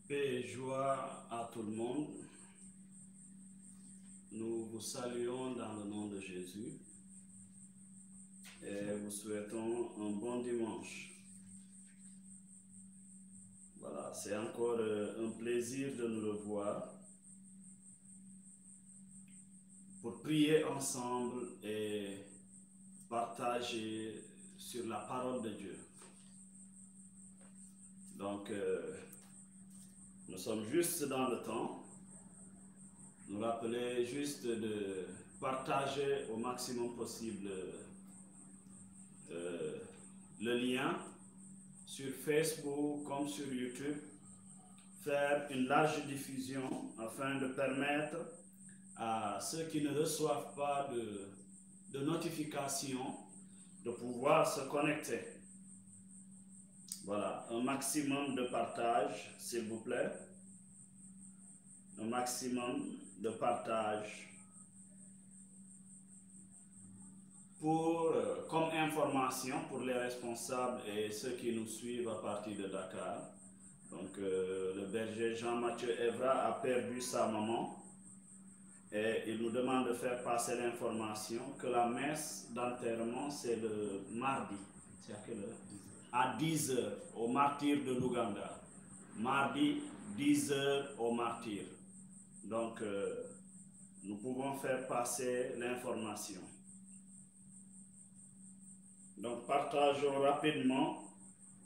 Paix et joie à tout le monde. Nous vous saluons dans le nom de Jésus et vous souhaitons un bon dimanche. Voilà, c'est encore un plaisir de nous revoir pour prier ensemble et partager sur la parole de Dieu. Donc, nous sommes juste dans le temps. Nous rappeler juste de partager au maximum possible le lien sur Facebook comme sur YouTube, faire une large diffusion afin de permettre à ceux qui ne reçoivent pas de notification de pouvoir se connecter. Voilà, un maximum de partage, s'il vous plaît. Un maximum de partage pour, comme information pour les responsables et ceux qui nous suivent à partir de Dakar. Donc, le berger Jean-Mathieu Evra a perdu sa maman et il nous demande de faire passer l'information que la messe d'enterrement, c'est le mardi. C'est à quelle heure? À 10 h au martyr de l'Ouganda. Mardi, 10 h au martyr. Donc, nous pouvons faire passer l'information. Donc, partageons rapidement.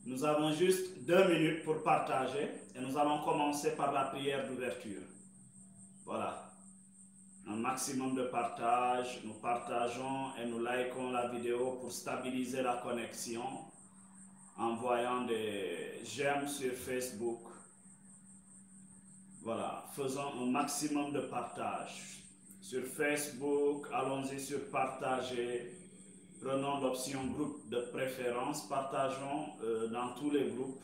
Nous avons juste 2 minutes pour partager et nous allons commencer par la prière d'ouverture. Voilà. Un maximum de partage. Nous partageons et nous likons la vidéo pour stabiliser la connexion en voyant des j'aime sur Facebook. Voilà. Faisons un maximum de partage. Sur Facebook, allons-y sur partager. Prenons l'option groupe de préférence, partageons dans tous les groupes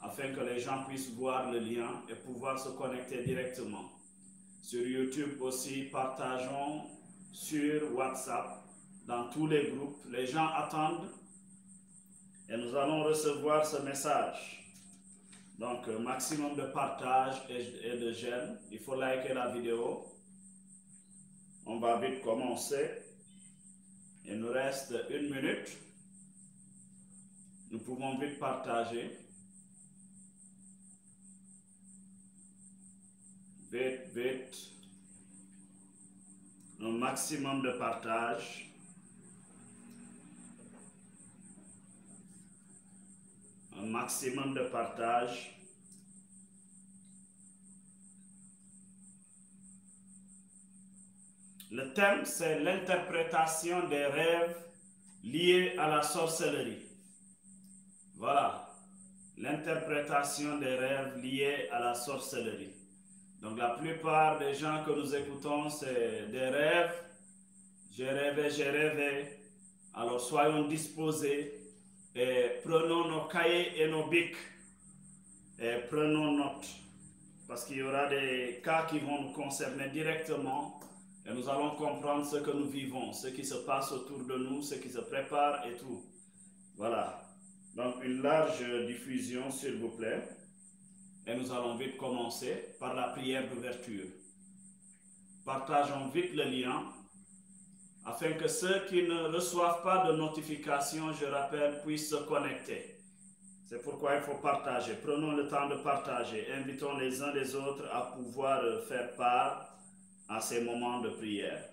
afin que les gens puissent voir le lien et pouvoir se connecter directement. Sur YouTube aussi, partageons sur WhatsApp, dans tous les groupes. Les gens attendent et nous allons recevoir ce message. Donc, maximum de partage et de j'aime. Il faut liker la vidéo. On va vite commencer. Il nous reste 1 minute. Nous pouvons vite partager. Vite. Un maximum de partage. Un maximum de partage. Le thème, c'est l'interprétation des rêves liés à la sorcellerie. Voilà. L'interprétation des rêves liés à la sorcellerie. Donc la plupart des gens que nous écoutons, c'est des rêves. J'ai rêvé. Alors soyons disposés et prenons nos cahiers et nos bics et prenons note. Parce qu'il y aura des cas qui vont nous concerner directement et nous allons comprendre ce que nous vivons, ce qui se passe autour de nous, ce qui se prépare et tout. Voilà. Donc une large diffusion, s'il vous plaît. Et nous allons vite commencer par la prière d'ouverture. Partageons vite le lien afin que ceux qui ne reçoivent pas de notification, je rappelle, puissent se connecter. C'est pourquoi il faut partager. Prenons le temps de partager. Invitons les uns les autres à pouvoir faire part à ces moments de prière.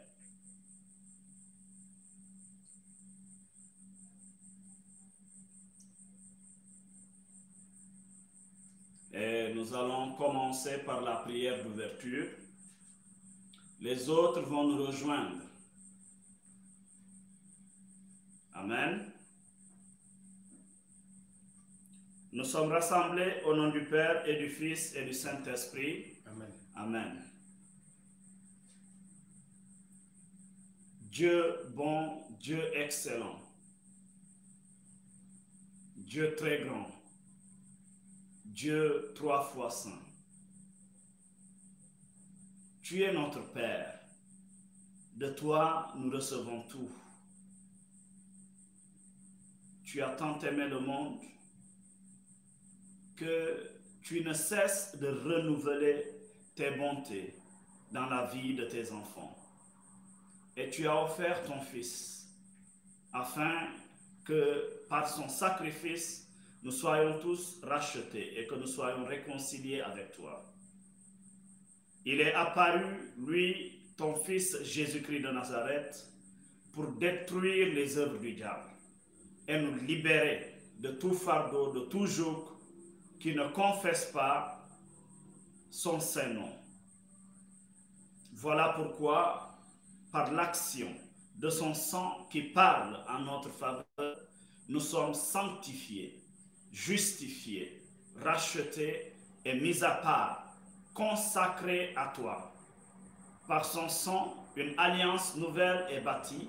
Et nous allons commencer par la prière d'ouverture. Les autres vont nous rejoindre. Amen. Nous sommes rassemblés au nom du Père et du Fils et du Saint-Esprit. Amen. Amen. Dieu bon, Dieu excellent, Dieu très grand, Dieu 3 fois saint. Tu es notre Père. De toi, nous recevons tout. Tu as tant aimé le monde que tu ne cesses de renouveler tes bontés dans la vie de tes enfants. Et tu as offert ton Fils, afin que par son sacrifice, nous soyons tous rachetés et que nous soyons réconciliés avec toi. Il est apparu, lui, ton Fils Jésus-Christ de Nazareth, pour détruire les œuvres du diable et nous libérer de tout fardeau, de tout joug qui ne confesse pas son saint nom. Voilà pourquoi, par l'action de son sang qui parle en notre faveur, nous sommes sanctifiés, justifiés, rachetés et mis à part, consacrés à toi. Par son sang, une alliance nouvelle est bâtie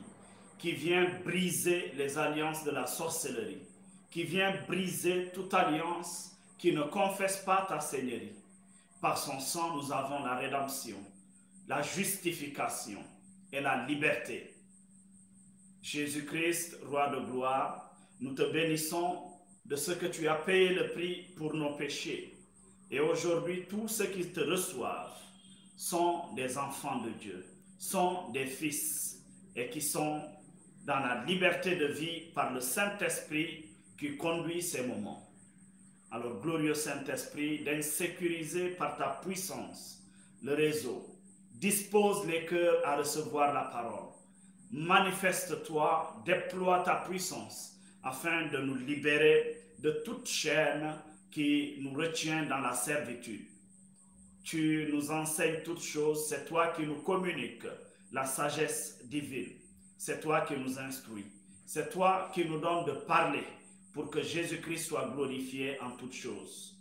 qui vient briser les alliances de la sorcellerie, qui vient briser toute alliance qui ne confesse pas ta seigneurie. Par son sang, nous avons la rédemption, la justification et la liberté. Jésus-Christ, roi de gloire, nous te bénissons de ce que tu as payé le prix pour nos péchés. Et aujourd'hui, tous ceux qui te reçoivent sont des enfants de Dieu, sont des fils et qui sont dans la liberté de vie par le Saint-Esprit qui conduit ces moments. Alors, glorieux Saint-Esprit, daigne sécuriser par ta puissance le réseau. Dispose les cœurs à recevoir la parole. Manifeste-toi, déploie ta puissance afin de nous libérer de toute chaîne qui nous retient dans la servitude. Tu nous enseignes toutes choses, c'est toi qui nous communiques la sagesse divine. C'est toi qui nous instruis. C'est toi qui nous donnes de parler pour que Jésus-Christ soit glorifié en toutes choses.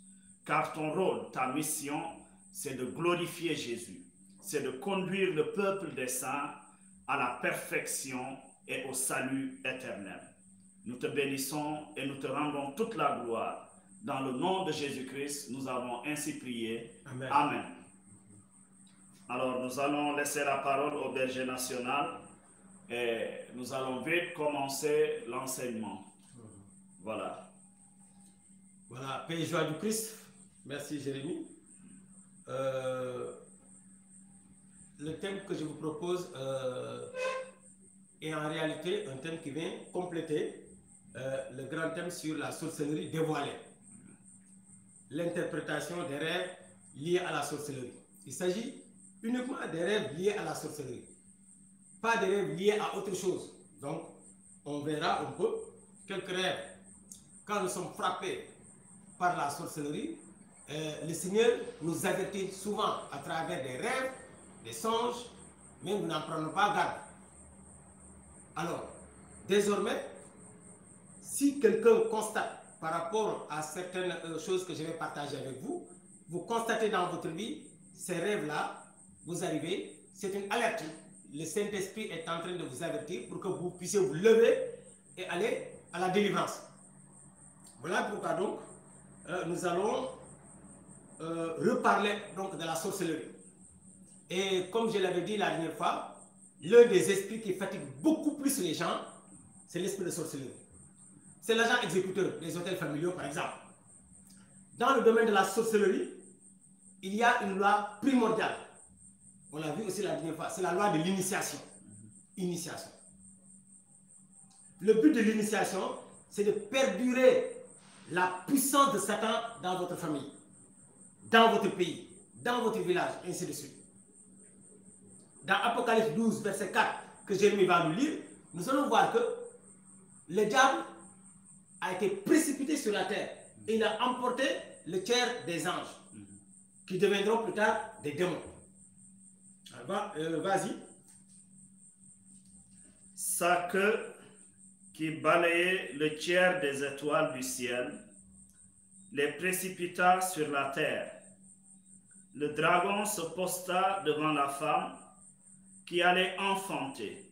Car ton rôle, ta mission, c'est de glorifier Jésus. C'est de conduire le peuple des saints à la perfection et au salut éternel. Nous te bénissons et nous te rendons toute la gloire. Dans le nom de Jésus-Christ, nous avons ainsi prié. Amen. Amen. Alors, nous allons laisser la parole au berger national et nous allons vite commencer l'enseignement. Voilà. Voilà, paix et joie du Christ. Merci Jérémie. Le thème que je vous propose est en réalité un thème qui vient compléter le grand thème sur la sorcellerie dévoilée. L'interprétation des rêves liés à la sorcellerie. Il s'agit uniquement des rêves liés à la sorcellerie, pas des rêves liés à autre chose. Donc, on verra un peu quelques rêves. Quand nous sommes frappés par la sorcellerie, le Seigneur nous avertit souvent à travers des rêves, des songes, mais nous n'en prenons pas garde. Alors, désormais, si quelqu'un constate par rapport à certaines choses que je vais partager avec vous, vous constatez dans votre vie, ces rêves-là, vous arrivez, c'est une alerte. Le Saint-Esprit est en train de vous avertir pour que vous puissiez vous lever et aller à la délivrance. Voilà pourquoi donc, nous allons reparler donc de la sorcellerie. Et comme je l'avais dit la dernière fois, l'un des esprits qui fatigue beaucoup plus les gens, c'est l'esprit de sorcellerie. C'est l'agent exécuteur des hôtels familiaux, par exemple. Dans le domaine de la sorcellerie, il y a une loi primordiale. On l'a vu aussi la dernière fois, c'est la loi de l'initiation. Initiation. Le but de l'initiation, c'est de perdurer la puissance de Satan dans votre famille, dans votre pays, dans votre village, et ainsi de suite. Dans Apocalypse 12, verset 4, que Jérémie va nous lire, nous allons voir que le diable a été précipité sur la terre et il a emporté le tiers des anges qui deviendront plus tard des démons. Vas-y. Sa queue qui balayait le tiers des étoiles du ciel les précipita sur la terre. Le dragon se posta devant la femme qui allait enfanter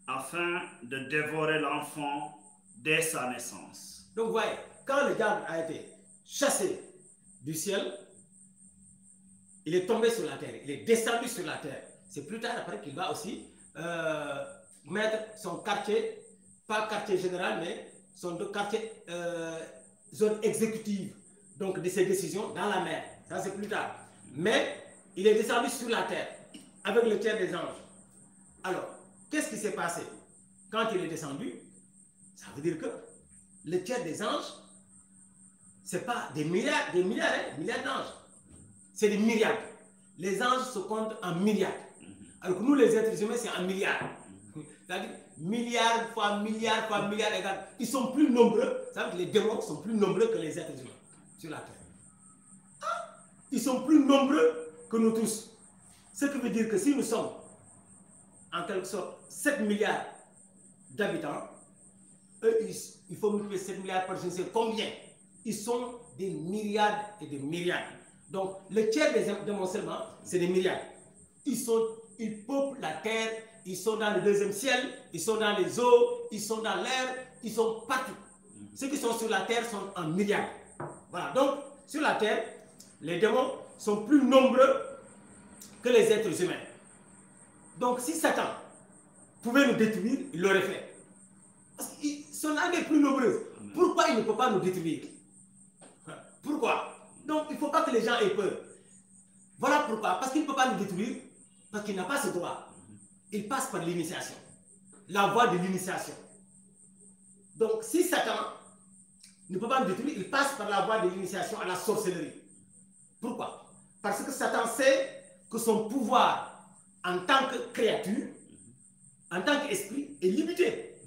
afin de dévorer l'enfant dès sa naissance. Donc, voyez, quand le diable a été chassé du ciel, il est tombé sur la terre, il est descendu sur la terre. C'est plus tard après qu'il va aussi mettre son quartier, pas quartier général, mais son quartier, zone exécutive donc de ses décisions dans la mer. Ça, c'est plus tard. Mais il est descendu sur la terre avec le tiers des anges. Alors, qu'est-ce qui s'est passé? Quand il est descendu, ça veut dire que le tiers des anges, ce n'est pas des milliards d'anges. C'est des milliards. Les anges se comptent en milliards. Alors que nous, les êtres humains, c'est en milliards. C'est-à-dire milliards fois milliards fois milliards égale. Ils sont plus nombreux. Ça veut dire que les démons sont plus nombreux que les êtres humains sur la terre. Ils sont plus nombreux que nous tous. Ce qui veut dire que si nous sommes en quelque sorte 7 milliards d'habitants, eux, il faut multiplier 7 milliards par je ne sais combien. Ils sont des milliards et des milliards. Donc, le tiers des démons seulement, c'est des milliards. Ils peuplent la terre, ils sont dans le deuxième ciel, ils sont dans les eaux, ils sont dans l'air, ils sont partout. Ceux qui sont sur la terre sont en milliards. Voilà. Donc, sur la terre, les démons sont plus nombreux que les êtres humains. Donc, si Satan pouvait nous détruire, il l'aurait fait. Parce que son armée est plus nombreuse. Pourquoi il ne peut pas nous détruire? Pourquoi? Donc, il ne faut pas que les gens aient peur. Voilà pourquoi. Parce qu'il ne peut pas nous détruire, parce qu'il n'a pas ce droit. Il passe par l'initiation. La voie de l'initiation. Donc, si Satan ne peut pas nous détruire, il passe par la voie de l'initiation à la sorcellerie. Pourquoi? Parce que Satan sait que son pouvoir en tant que créature, en tant qu'esprit, est limité.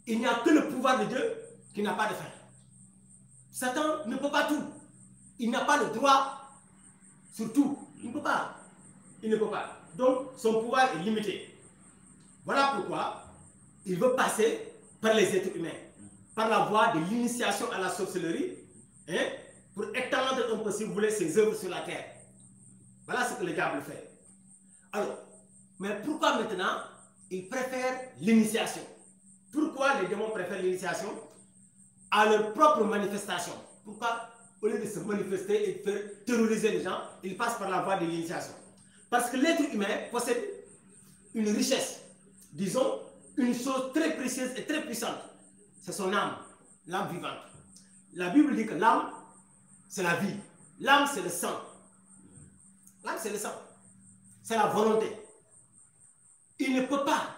Il n'y a que le pouvoir de Dieu qui n'a pas de fin. Satan ne peut pas tout. Il n'a pas le droit sur tout. Il ne peut pas. Il ne peut pas. Donc, son pouvoir est limité. Voilà pourquoi il veut passer par les êtres humains, par la voie de l'initiation à la sorcellerie, hein, pour étendre un peu, si vous voulez, ses œuvres sur la terre. Voilà ce que le diable fait. Alors, mais pourquoi maintenant il préfère l'initiation? Pourquoi les démons préfèrent l'initiation à leur propre manifestation? Pourquoi, au lieu de se manifester et de faire terroriser les gens, ils passent par la voie de l'initiation? Parce que l'être humain possède une richesse, disons, une chose très précieuse et très puissante. C'est son âme, l'âme vivante. La Bible dit que l'âme, c'est la vie. L'âme, c'est le sang. L'âme, c'est le sang. C'est la volonté. Il ne peut pas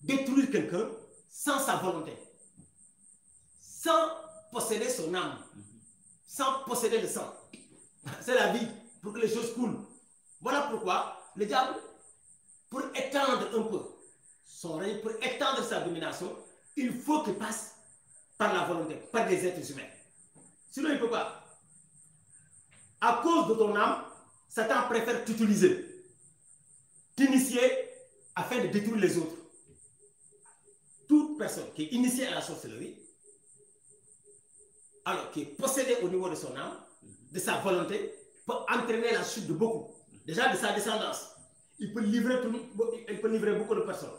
détruire quelqu'un sans sa volonté, sans posséder son âme, sans posséder le sang. C'est la vie pour que les choses coulent. Voilà pourquoi le diable, pour étendre un peu son règne, pour étendre sa domination, il faut qu'il passe par la volonté, par des êtres humains. Sinon, il ne peut pas. À cause de ton âme, Satan préfère t'utiliser, t'initier afin de détruire les autres. Toute personne qui est initiée à la sorcellerie, alors qui est possédée au niveau de son âme, de sa volonté, peut entraîner la chute de beaucoup. Déjà de sa descendance. Il peut livrer beaucoup de personnes.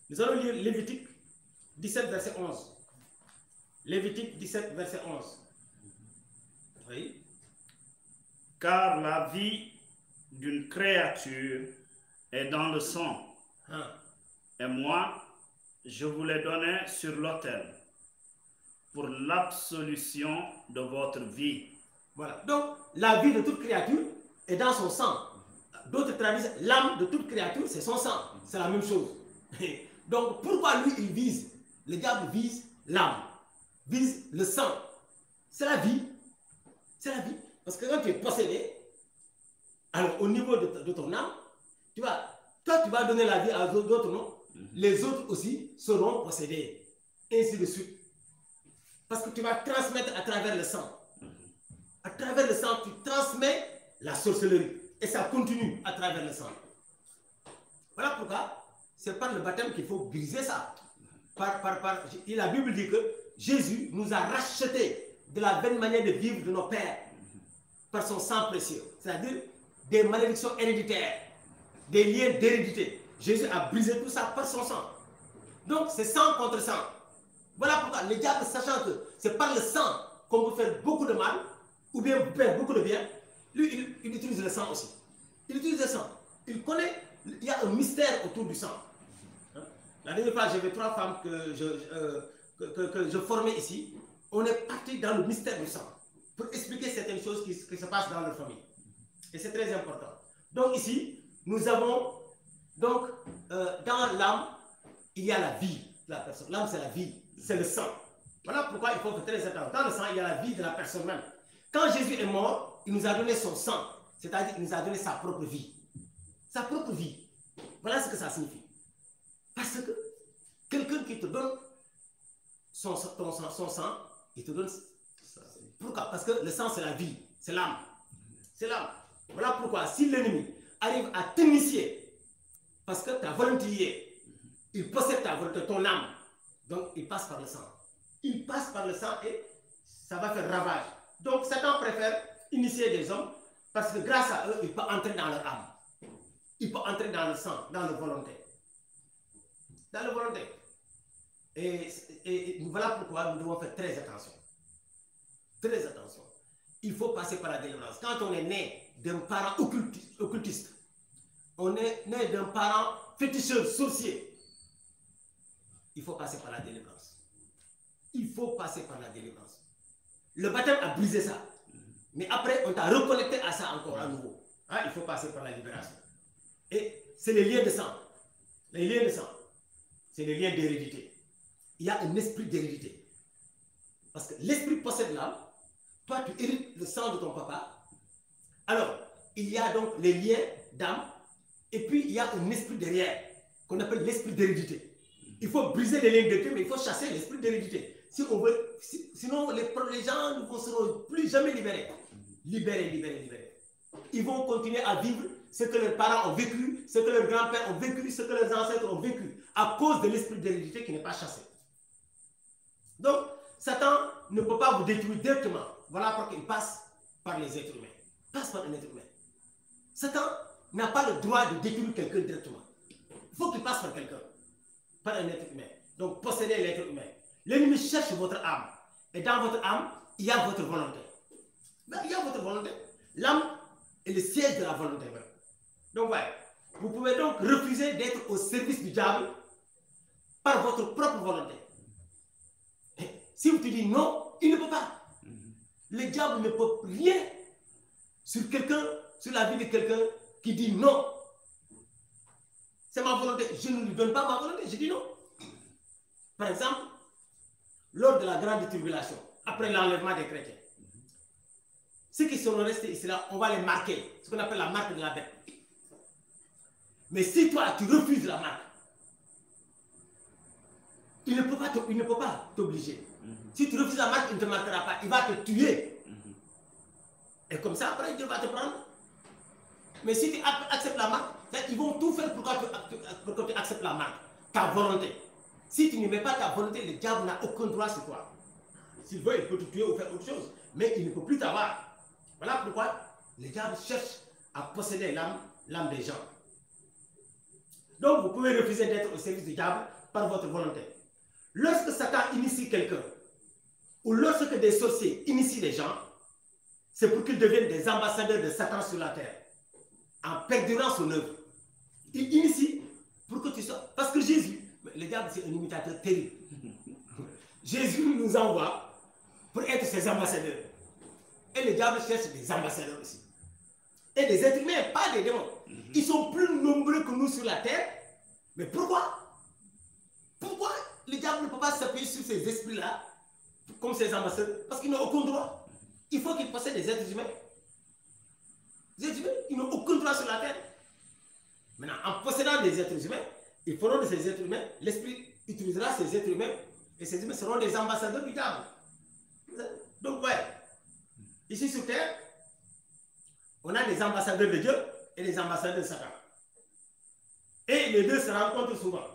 Nous allons lire Lévitique 17, verset 11. Lévitique 17, verset 11. Oui. Car la vie d'une créature est dans le sang. Et moi, je vous l'ai donné sur l'autel pour l'absolution de votre vie. Voilà. Donc, la vie de toute créature est dans son sang. D'autres traduisent l'âme de toute créature, c'est son sang. C'est la même chose. Donc, pourquoi lui, il vise? Le diable vise l'âme, vise le sang. C'est la vie. C'est la vie. Parce que quand tu es possédé, alors au niveau de ton âme, tu vas donner la vie à d'autres, non? Les autres aussi seront possédés. Ainsi de suite. Parce que tu vas transmettre à travers le sang. À travers le sang, tu transmets la sorcellerie. Et ça continue à travers le sang. Voilà pourquoi c'est par le baptême qu'il faut briser ça. La Bible dit que Jésus nous a rachetés de la vaine manière de vivre de nos pères par son sang précieux. C'est-à-dire des malédictions héréditaires, des liens d'hérédité. Jésus a brisé tout ça par son sang. Donc c'est sang contre sang. Voilà pourquoi le diable, sachant que c'est par le sang qu'on peut faire beaucoup de mal, ou bien faire beaucoup de bien, lui, il utilise le sang aussi. Il utilise le sang. Il connaît, il y a un mystère autour du sang. La dernière fois, j'avais 3 femmes que je formais ici. on est parti dans le mystère du sang pour expliquer certaines choses qui se passent dans leur famille. Et c'est très important. Donc ici, nous avons, donc, dans l'âme, il y a la vie de la personne. L'âme, c'est la vie, c'est le sang. Voilà pourquoi il faut faire très attention. Dans le sang, il y a la vie de la personne même. Quand Jésus est mort, il nous a donné son sang, c'est-à-dire qu'il nous a donné sa propre vie. Sa propre vie. Voilà ce que ça signifie. Parce que quelqu'un qui te donne son sang, il te donne... Pourquoi? Parce que le sang, c'est la vie, c'est l'âme. C'est l'âme. Voilà pourquoi, si l'ennemi arrive à t'initier, parce que ta volonté y est, il possède ta volonté, ton âme, donc il passe par le sang. Il passe par le sang et ça va faire ravage. Donc Satan préfère initier des hommes parce que grâce à eux, il peut entrer dans leur âme. Il peut entrer dans le sang, dans le volonté. Dans le volonté. Et voilà pourquoi nous devons faire très attention. Très attention. Il faut passer par la délivrance. Quand on est né d'un parent occultiste, on est né d'un parent féticheur, sorcier, il faut passer par la délivrance. Il faut passer par la délivrance. Le baptême a brisé ça. Mais après, on t'a reconnecté à ça encore à nouveau. Hein, il faut passer par la libération. Et c'est les liens de sang. Les liens de sang. C'est les liens d'hérédité. Il y a un esprit d'hérédité. Parce que l'esprit possède l'âme. Toi, tu hérites le sang de ton papa. Alors, il y a donc les liens d'âme. Et puis, il y a un esprit derrière, qu'on appelle l'esprit d'hérédité. Il faut briser les liens d'hérédité, mais il faut chasser l'esprit d'hérédité. Si on veut, sinon, les gens ne seront plus jamais libérés. Libérés. Ils vont continuer à vivre ce que leurs parents ont vécu, ce que leurs grands-pères ont vécu, ce que leurs ancêtres ont vécu, à cause de l'esprit d'hérédité qui n'est pas chassé. Donc, Satan ne peut pas vous détruire directement. Voilà pourquoi il passe par les êtres humains. Passe par un être humain. Satan n'a pas le droit de détruire quelqu'un directement. Il faut qu'il passe par quelqu'un, par un être humain. Donc, posséder l'être humain. L'ennemi cherche votre âme. Et dans votre âme, il y a votre volonté. Ben, il y a votre volonté. L'âme est le siège de la volonté. Donc, ouais, vous pouvez donc refuser d'être au service du diable par votre propre volonté. Et si vous te dites non, il ne peut pas. Le diable ne peut rien sur quelqu'un, sur la vie de quelqu'un qui dit non. C'est ma volonté. Je ne lui donne pas ma volonté, je dis non. Par exemple, lors de la grande tribulation, après l'enlèvement des chrétiens, ceux qui sont restés ici là, on va les marquer, ce qu'on appelle la marque de la bête. Mais si toi tu refuses la marque, il ne peut pas t'obliger. Si tu refuses la marque, il ne te marquera pas, il va te tuer. Et comme ça, après, Dieu va te prendre. Mais si tu acceptes la marque, ils vont tout faire pour que tu acceptes la marque, ta volonté. Si tu ne mets pas ta volonté, le diable n'a aucun droit sur toi. S'il veut, il peut te tuer ou faire autre chose, mais il ne peut plus t'avoir. Voilà pourquoi le diable cherche à posséder l'âme des gens. Donc, vous pouvez refuser d'être au service du diable par votre volonté. Lorsque Satan initie quelqu'un, ou lorsque des sorciers initient des gens, c'est pour qu'ils deviennent des ambassadeurs de Satan sur la terre, en perdurant son œuvre. Il initie pour que tu sois... Parce que Jésus, le diable c'est un imitateur terrible. Jésus nous envoie pour être ses ambassadeurs. Et le diable cherche des ambassadeurs aussi. Et des êtres humains, pas des démons. Ils sont plus nombreux que nous sur la terre. Mais pourquoi? Pourquoi le diable ne peut pas s'appuyer sur ces esprits-là comme ses ambassadeurs? Parce qu'ils n'ont aucun droit. Il faut qu'ils possèdent des êtres humains. Les êtres humains, ils n'ont aucun droit sur la terre. Maintenant, en possédant des êtres humains, ils feront de ces êtres humains, l'esprit utilisera ces êtres humains et ces humains seront des ambassadeurs du diable. Donc, ouais, ici sur terre, on a des ambassadeurs de Dieu et des ambassadeurs de Satan. Et les deux se rencontrent souvent.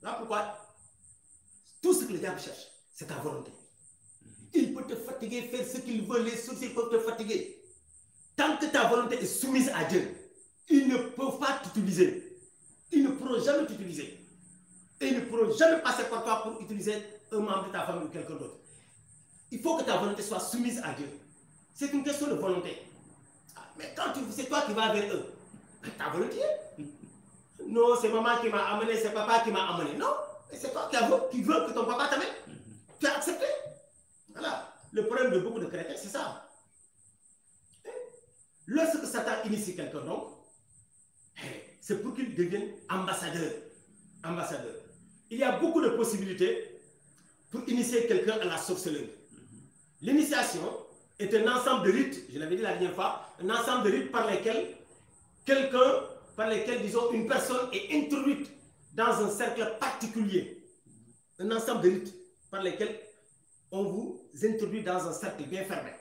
Là pourquoi tout ce que le diable cherche, c'est ta volonté. Il peut te fatiguer, faire ce qu'il veut, les sorciers peuvent te fatiguer. Tant que ta volonté est soumise à Dieu, ils ne peuvent pas t'utiliser. Ils ne pourront jamais t'utiliser. Et ils ne pourront jamais passer par toi pour utiliser un membre de ta famille ou quelqu'un d'autre. Il faut que ta volonté soit soumise à Dieu. C'est une question de volonté. Mais quand c'est toi qui vas vers eux, ta volonté. Non, c'est maman qui m'a amené, c'est papa qui m'a amené. Non, c'est toi qui veux que ton papa t'amène. Tu as accepté. Voilà. Le problème de beaucoup de chrétiens, c'est ça. Lorsque Satan initie quelqu'un, donc, c'est pour qu'il devienne ambassadeur. Ambassadeur. Il y a beaucoup de possibilités pour initier quelqu'un à la sorcellerie. L'initiation est un ensemble de rites, je l'avais dit la dernière fois, un ensemble de rites par lesquels disons, une personne est introduite dans un cercle particulier. Un ensemble de rites par lesquels on vous introduit dans un cercle bien fermé.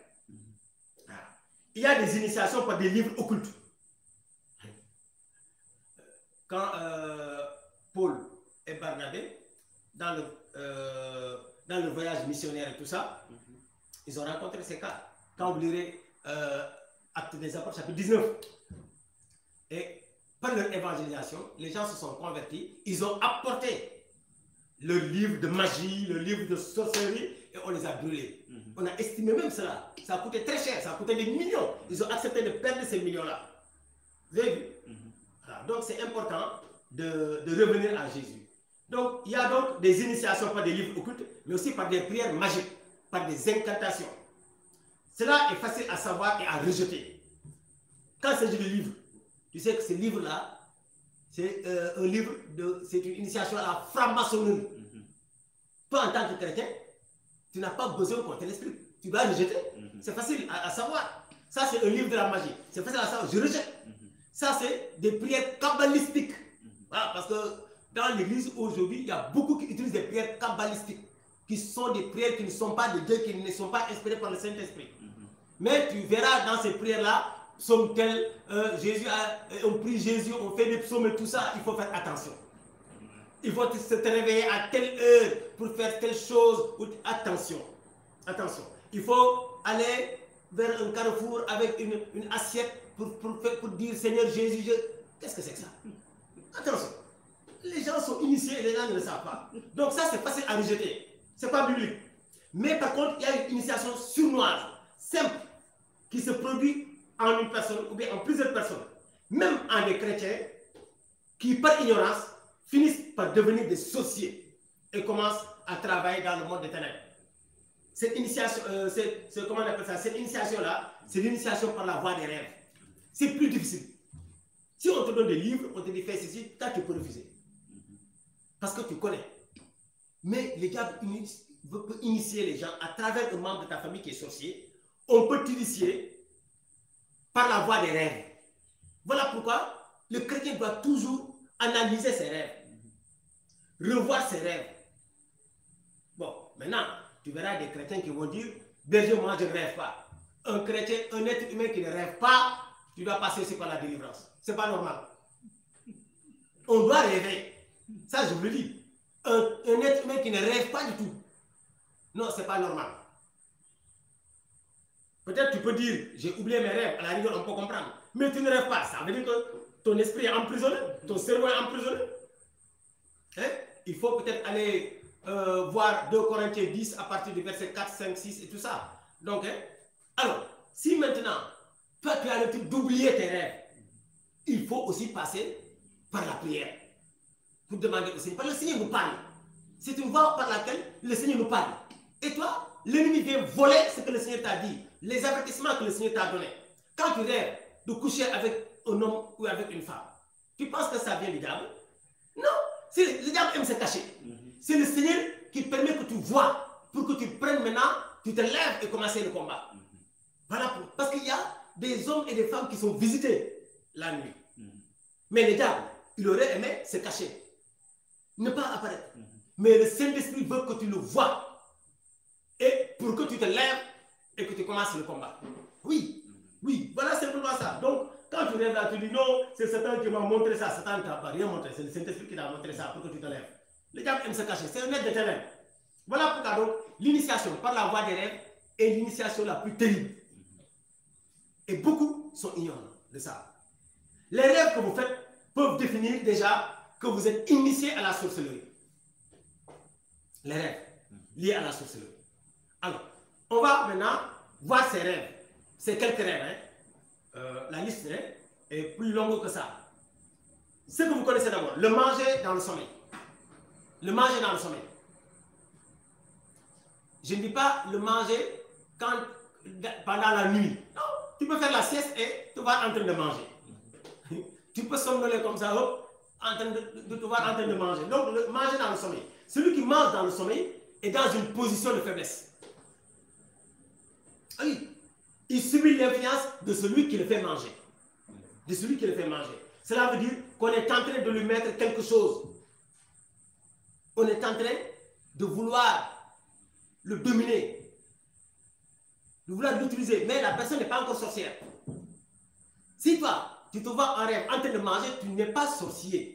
Il y a des initiations par des livres occultes. Quand Paul et Barnabé, dans le voyage missionnaire et tout ça, ils ont rencontré ces cas. Quand vous lirez Actes des Apôtres, chapitre 19, et par leur évangélisation, les gens se sont convertis, ils ont apporté le livre de magie, le livre de sorcellerie, et on les a brûlés. On a estimé même cela. Ça a coûté très cher, ça a coûté des millions. Ils ont accepté de perdre ces millions-là. Vous avez vu? Voilà. Donc c'est important de revenir à Jésus. Donc il y a donc des initiations par des livres occultes, mais aussi par des prières magiques, par des incantations. Cela est facile à savoir et à rejeter. Quand il s'agit de livres, tu sais que ce livre-là, c'est un livre, c'est une initiation à la franc-maçonnerie. Toi, en tant que chrétien, tu n'as pas besoin qu'on te l'explique. Tu dois rejeter. C'est facile à savoir. Ça, c'est un livre de la magie. C'est facile à savoir. Je rejette. Ça, c'est des prières kabbalistiques. Voilà, parce que dans l'église aujourd'hui, il y a beaucoup qui utilisent des prières kabbalistiques, qui sont des prières qui ne sont pas de Dieu, qui ne sont pas inspirées par le Saint-Esprit. Mais tu verras dans ces prières-là, psaume tel, on prie Jésus, on fait des psaumes et tout ça, il faut faire attention. Il faut se réveiller à telle heure pour faire telle chose. Attention, attention. Il faut aller vers un carrefour avec une assiette pour dire Seigneur Jésus, qu'est-ce que c'est que ça? Attention. Les gens sont initiés et les gens ne le savent pas. Donc ça, c'est facile à rejeter. Ce n'est pas biblique. Mais par contre, il y a une initiation sournoise, simple, qui se produit en une personne ou bien en plusieurs personnes, même en des chrétiens qui, par ignorance, finissent par devenir des sorciers et commencent à travailler dans le monde des ténèbres. Cette initiation, comment on appelle ça? Cette initiation-là, c'est l'initiation par la voie des rêves. C'est plus difficile. Si on te donne des livres, on te dit fais ceci, toi tu peux refuser. Parce que tu connais. Mais le diable peut initier les gens à travers un membre de ta famille qui est sorcier. On peut t'initier par la voie des rêves. Voilà pourquoi le chrétien doit toujours analyser ses rêves, revoir ses rêves. Bon, maintenant, tu verras des chrétiens qui vont dire, berger, moi je ne rêve pas. Un chrétien, un être humain qui ne rêve pas, tu dois passer aussi par la délivrance. Ce n'est pas normal. On doit rêver. Ça, je vous le dis. Un être humain qui ne rêve pas du tout. Non, ce n'est pas normal. Peut-être tu peux dire, j'ai oublié mes rêves, à la rigueur on peut comprendre. Mais tu ne rêves pas, ça veut dire que ton esprit est emprisonné, ton cerveau est emprisonné. Hein? Il faut peut-être aller voir 2 Corinthiens 10 à partir du verset 4, 5, 6 et tout ça. Donc, hein? Alors, si maintenant, toi tu as le truc d'oublier tes rêves, il faut aussi passer par la prière. Pour demander au Seigneur. Parce que le Seigneur nous parle. C'est une voie par laquelle le Seigneur nous parle. Et toi, l'ennemi vient voler ce que le Seigneur t'a dit, les avertissements que le Seigneur t'a donnés. Quand tu rêves de coucher avec un homme ou avec une femme, tu penses que ça vient du diable? Non, le diable aime se cacher. C'est le Seigneur qui permet que tu vois, pour que tu prennes maintenant, tu te lèves et commences le combat. Voilà, parce qu'il y a des hommes et des femmes qui sont visités la nuit. Mais le diable, il aurait aimé se cacher, ne pas apparaître. Mais le Saint-Esprit veut que tu le vois. Et pour que tu te lèves et que tu commences le combat. Oui, oui, voilà simplement ça. Donc, quand tu rêves là, tu dis non, c'est Satan qui m'a montré ça. Satan ne t'a pas rien montré, c'est le Saint-Esprit qui t'a montré ça pour que tu te lèves. Le diable aime se cacher, c'est un être de ténèbres. Voilà pourquoi donc l'initiation par la voie des rêves est l'initiation la plus terrible. Et beaucoup sont ignorants de ça. Les rêves que vous faites peuvent définir déjà que vous êtes initié à la sorcellerie. Les rêves liés à la sorcellerie. Alors, on va maintenant voir ces rêves. C'est quelques rêves. Hein? La liste est plus longue que ça. Ce que vous connaissez d'abord, le manger dans le sommeil. Le manger dans le sommeil. je ne dis pas le manger pendant la nuit. Non, tu peux faire la sieste et te voir en train de manger. Tu peux somnoler comme ça, hop, de te voir en train de manger. Donc, manger dans le sommeil. Celui qui mange dans le sommeil est dans une position de faiblesse. Oui, il subit l'influence de celui qui le fait manger. De celui qui le fait manger. Cela veut dire qu'on est en train de lui mettre quelque chose. On est en train de vouloir le dominer, de vouloir l'utiliser, mais la personne n'est pas encore sorcière. Si toi, tu te vois en rêve en train de manger, tu n'es pas sorcier.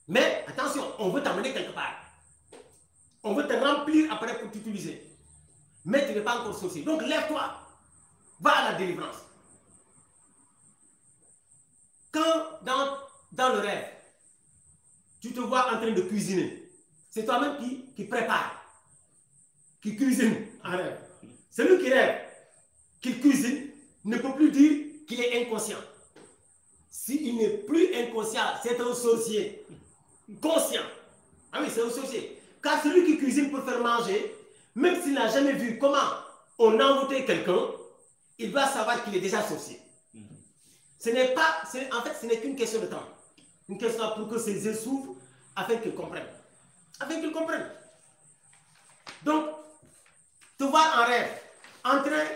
Mais attention, on veut t'amener quelque part. On veut te remplir après pour t'utiliser. Mais tu n'es pas encore sorcier. Donc lève-toi, va à la délivrance. Quand dans le rêve, tu te vois en train de cuisiner, c'est toi-même qui prépare, qui cuisine en rêve. Celui qui rêve, qu'il cuisine, ne peut plus dire qu'il est inconscient. S'il n'est plus inconscient, c'est un sorcier. Conscient. Ah oui, c'est un sorcier. Car celui qui cuisine pour faire manger, même s'il n'a jamais vu comment on a envoûté quelqu'un, il doit savoir qu'il est déjà sorcier. Ce n'est pas, en fait, ce n'est qu'une question de temps. Une question pour que ses yeux s'ouvrent afin qu'il comprenne. Afin qu'il comprenne. Donc, te voir en rêve, en train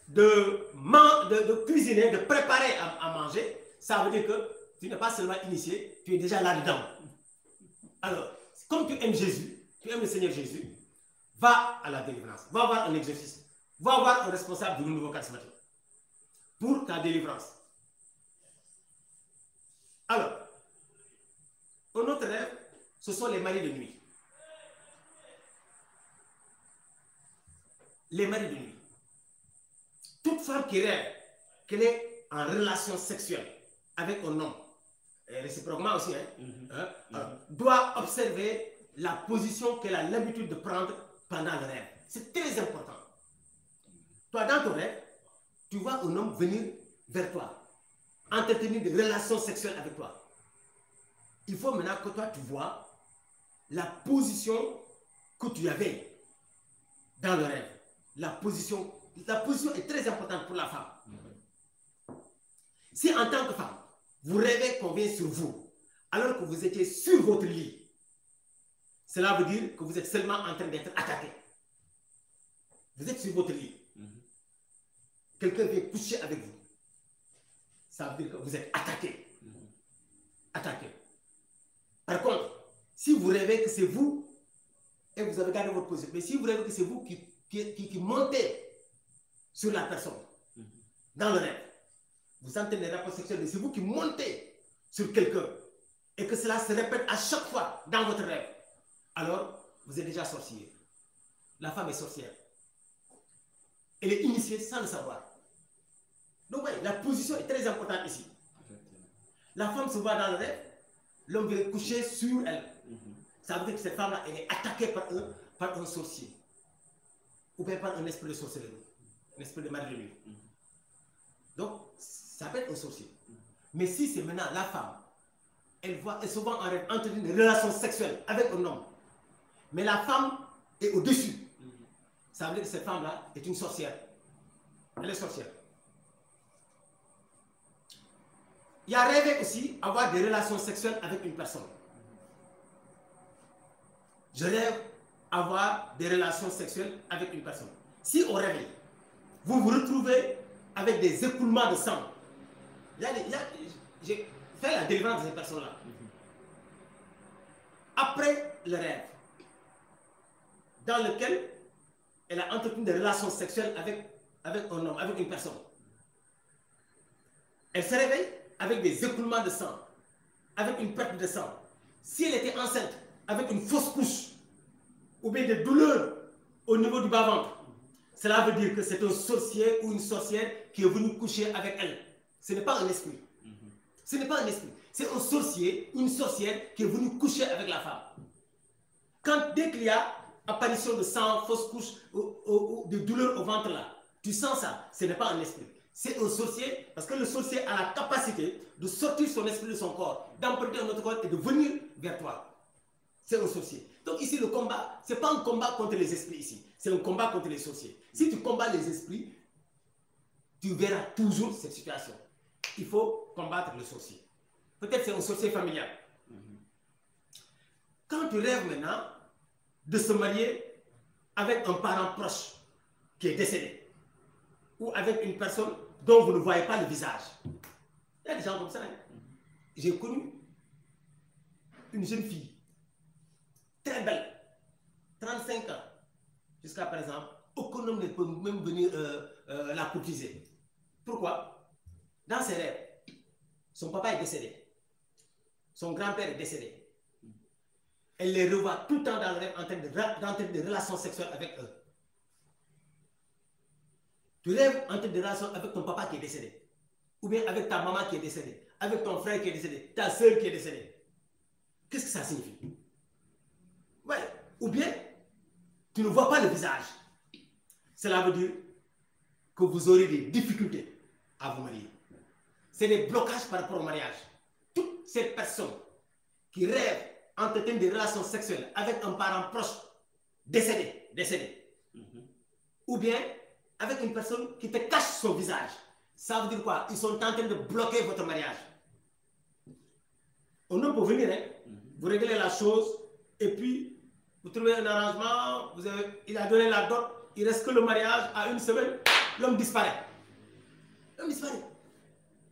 de cuisiner, de préparer à manger, ça veut dire que tu n'es pas seulement initié, tu es déjà là-dedans. Alors, comme tu aimes Jésus, tu aimes le Seigneur Jésus, va à la délivrance, va voir un exorciste, va voir un responsable du nouveau charismatique pour ta délivrance. Alors, un autre rêve, ce sont les maris de nuit. Les maris de nuit. Toute femme qui rêve qu'elle est en relation sexuelle avec un homme, et réciproquement aussi, doit observer la position qu'elle a l'habitude de prendre pendant le rêve. C'est très important. Toi, dans ton rêve, tu vois un homme venir vers toi, entretenir des relations sexuelles avec toi. Il faut maintenant que toi, tu vois la position que tu avais dans le rêve. La position est très importante pour la femme. Si en tant que femme, vous rêvez qu'on vient sur vous, alors que vous étiez sur votre lit, cela veut dire que vous êtes seulement en train d'être attaqué. Vous êtes sur votre lit. Quelqu'un vient coucher avec vous. Ça veut dire que vous êtes attaqué. Attaqué. Par contre, si vous rêvez que c'est vous, et vous avez gardé votre position, mais si vous rêvez que c'est vous qui montez sur la personne, dans le rêve, vous sentez des rapports sexuels, mais c'est vous qui montez sur quelqu'un, et que cela se répète à chaque fois dans votre rêve, alors vous êtes déjà sorcier. La femme est sorcière. Elle est initiée sans le savoir. Donc, ouais, la position est très importante ici. La femme se voit dans le rêve, l'homme vient coucher sur elle. Ça veut dire que cette femme-là, elle est attaquée par un sorcier. Ou bien par un esprit de sorcellerie. Un esprit de mari de nuit. Donc, ça peut être un sorcier. Mais si c'est maintenant la femme, elle se voit en rêve entretenir une relation sexuelle avec un homme, mais la femme est au-dessus. Ça veut dire que cette femme-là est une sorcière. Elle est sorcière. Il y a rêvé aussi avoir des relations sexuelles avec une personne. Je rêve avoir des relations sexuelles avec une personne. Si au réveil, vous vous retrouvez avec des écoulements de sang, j'ai fait la délivrance de ces personnes-là. Après le rêve, dans lequel elle a entretenu des relations sexuelles avec un homme, avec une personne. Elle se réveille avec des écoulements de sang, avec une perte de sang. Si elle était enceinte, avec une fausse couche, ou bien des douleurs au niveau du bas-ventre, cela veut dire que c'est un sorcier ou une sorcière qui est venu coucher avec elle. Ce n'est pas un esprit. Ce n'est pas un esprit. C'est un sorcier ou une sorcière qui est venu coucher avec la femme. Dès qu'il y a apparition de sang, fausse couche, ou de douleurs au ventre là, tu sens ça, ce n'est pas un esprit. C'est un sorcier, parce que le sorcier a la capacité de sortir son esprit de son corps, d'emprunter un autre corps et de venir vers toi. c'est un sorcier. Donc ici, le combat, ce n'est pas un combat contre les esprits ici, c'est un combat contre les sorciers. Si tu combats les esprits, tu verras toujours cette situation. Il faut combattre le sorcier. Peut-être c'est un sorcier familial. Quand tu rêves maintenant de se marier avec un parent proche qui est décédé, ou avec une personne dont vous ne voyez pas le visage. Il y a des gens comme ça. Hein? J'ai connu une jeune fille, très belle, 35 ans, jusqu'à présent, aucun homme ne peut même venir la courtiser. Pourquoi? Dans ses rêves, son papa est décédé, son grand-père est décédé. Elle les revoit tout le temps dans le rêve en train de relations sexuelles avec eux. Tu rêves en train de relations avec ton papa qui est décédé, ou bien avec ta maman qui est décédée, avec ton frère qui est décédé, ta soeur qui est décédée. Qu'est-ce que ça signifie? Ouais. Ou bien, tu ne vois pas le visage. Cela veut dire que vous aurez des difficultés à vous marier. C'est des blocages par rapport au mariage. Toutes ces personnes qui rêvent entretenir des relations sexuelles avec un parent proche décédé, ou bien avec une personne qui te cache son visage. Ça veut dire quoi? Ils sont en train de bloquer votre mariage. On peut venir, hein? Vous réglez la chose, et puis vous trouvez un arrangement, il a donné la dot, il reste que le mariage, à une semaine, l'homme disparaît. L'homme disparaît.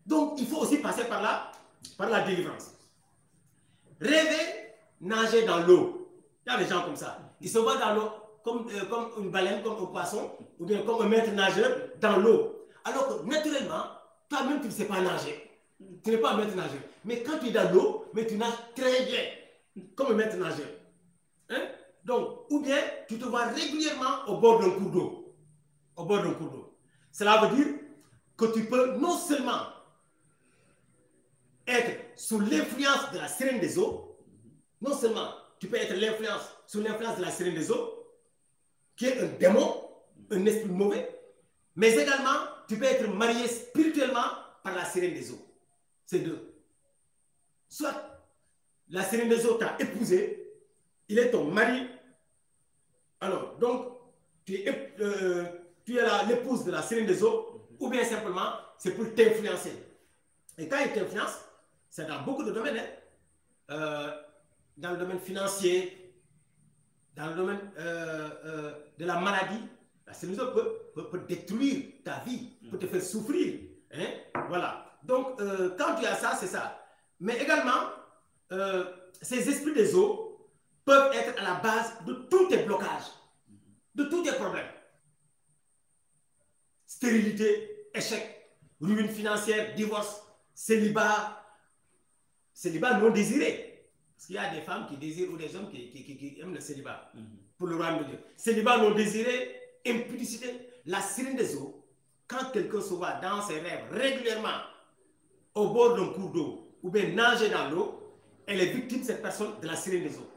Donc, il faut aussi passer par la délivrance. Rêver, nager dans l'eau. Il y a des gens comme ça. Ils se voient dans l'eau comme une baleine, comme un poisson, ou bien comme un maître nageur dans l'eau. Alors que naturellement, toi-même, tu ne sais pas nager. Tu n'es pas un maître nageur. Mais quand tu es dans l'eau, mais tu nages très bien, comme un maître nageur. Hein? Donc, ou bien, tu te vois régulièrement au bord d'un cours d'eau. Au bord d'un cours d'eau. Cela veut dire que tu peux non seulement être sous l'influence de la sirène des eaux, non seulement tu peux être sous l'influence de la sirène des eaux, qui est un démon, un esprit mauvais, mais également tu peux être marié spirituellement par la sirène des eaux. C'est deux. Soit la sirène des eaux t'a épousé, il est ton mari. Alors, donc, tu es l'épouse de la sirène des eaux, ou bien simplement, c'est pour t'influencer. Et quand il t'influence, c'est dans beaucoup de domaines. Hein? Dans le domaine financier, dans le domaine de la maladie, la sirène des eaux peut détruire ta vie, peut te faire souffrir. Hein? Voilà. Donc, quand tu as ça, c'est ça. Mais également, ces esprits des eaux peuvent être à la base de tous tes blocages, de tous tes problèmes. Stérilité, échec, ruine financière, divorce, célibat non désiré. Parce qu'il y a des femmes qui désirent ou des hommes qui aiment le célibat, pour le royaume de Dieu. Célibat non désiré, impudicité. La sirène des eaux, quand quelqu'un se voit dans ses rêves régulièrement au bord d'un cours d'eau ou bien nager dans l'eau, elle est victime, cette personne, de la sirène des eaux.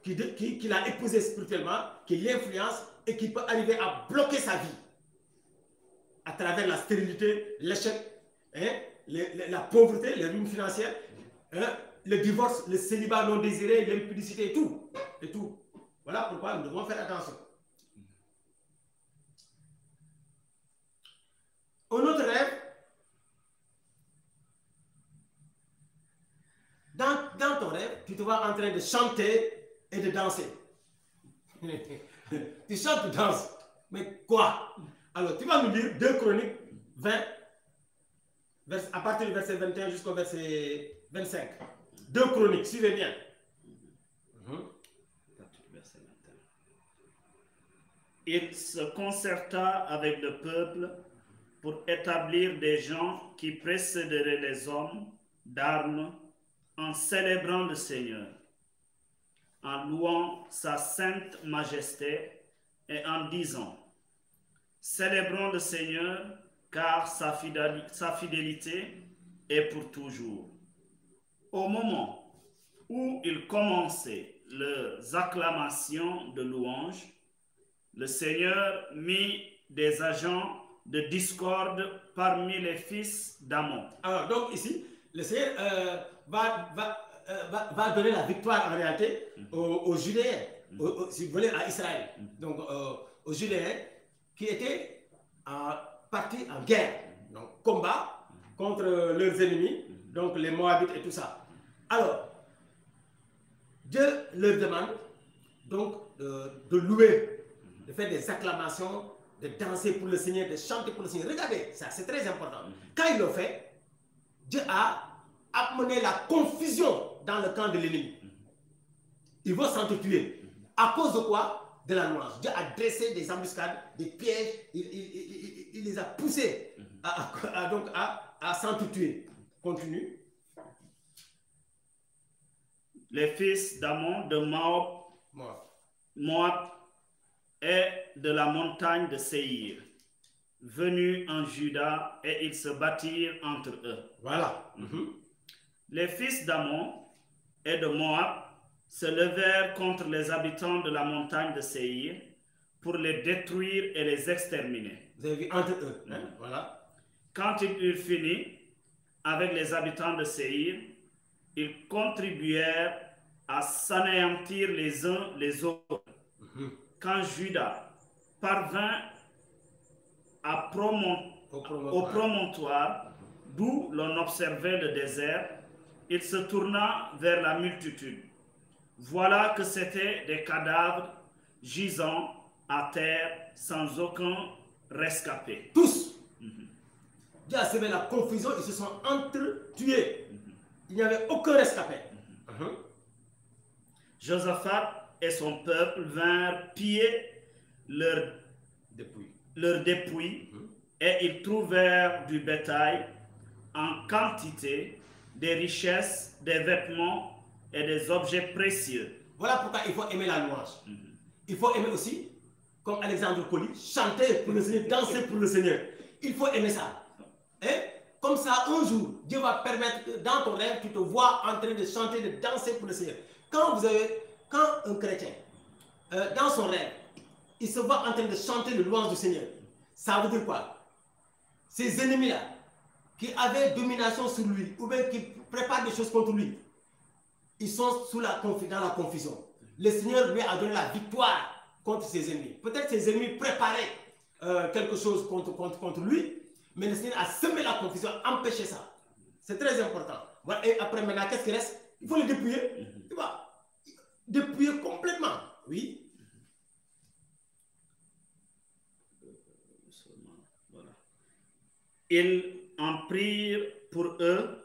Qui l'a épousé spirituellement, qui l'influence et qui peut arriver à bloquer sa vie à travers la stérilité, l'échec, hein, la pauvreté, les ruines financières, hein, le divorce, le célibat non désiré, l'impudicité et tout. Et tout. Voilà pourquoi nous devons faire attention. Un autre rêve, dans ton rêve, tu te vois en train de chanter et de danser. Tu chantes, tu danses. Mais quoi? Alors, tu vas nous lire 2 Chroniques 20, à partir du verset 21 jusqu'au verset 25. 2 Chroniques, suivez bien. Il se concerta avec le peuple pour établir des gens qui précéderaient les hommes d'armes en célébrant le Seigneur, en louant sa sainte majesté et en disant: célébrons le Seigneur, car sa fidélité est pour toujours. Au moment où ils commençaient leurs acclamations de louange, le Seigneur mit des agents de discorde parmi les fils d'Amon. Alors, donc ici, le Seigneur va va donner la victoire en réalité aux Judéens, si vous voulez, à Israël. Donc, aux Judéens qui étaient partis en guerre, donc combat contre leurs ennemis, donc les Moabites et tout ça. Alors, Dieu leur demande donc de louer, de faire des acclamations, de danser pour le Seigneur, de chanter pour le Seigneur. Regardez, ça c'est très important. Quand ils l'ont fait, Dieu a amené la confusion dans le camp de l'ennemi. Ils vont s'entretuer. À cause de quoi? De la louange. Dieu a dressé des embuscades, des pièges, il les a poussés à s'entretuer. Continue. Les fils d'Ammon, de Moab et de la montagne de Séhir, venus en Juda, et ils se battirent entre eux. Voilà. Les fils d'Ammon et de Moab se levèrent contre les habitants de la montagne de Séhir pour les détruire et les exterminer. Vous avez vu, entre eux. Voilà. Quand ils eurent fini avec les habitants de Séhir, ils contribuèrent à s'anéantir les uns les autres. Quand Juda parvint au promontoire d'où l'on observait le désert, il se tourna vers la multitude. Voilà que c'étaient des cadavres gisant à terre sans aucun rescapé. Tous. Dieu a semé la confusion, ils se sont entretués. Il n'y avait aucun rescapé. Josaphat et son peuple vinrent piller leur dépouille et ils trouvèrent du bétail en quantité, des richesses, des vêtements et des objets précieux. Voilà pourquoi il faut aimer la louange. Il faut aimer aussi, comme Alexandre Colli, chanter pour le Seigneur, danser pour le Seigneur. Il faut aimer ça. Et comme ça, un jour, Dieu va permettre que dans ton rêve, tu te vois en train de chanter, de danser pour le Seigneur. Quand un chrétien, dans son rêve, il se voit en train de chanter le louange du Seigneur, ça veut dire quoi? Ces ennemis-là, qui avaient domination sur lui, ou bien qui préparent des choses contre lui, ils sont dans la confusion. Le Seigneur lui a donné la victoire contre ses ennemis. Peut-être ses ennemis préparaient quelque chose contre lui, mais le Seigneur a semé la confusion, empêché ça. C'est très important. Voilà. Et après, maintenant, qu'est-ce qui reste? Il faut le dépouiller. Tu vois? Dépouiller complètement. Oui. Voilà. Ils en prirent pour eux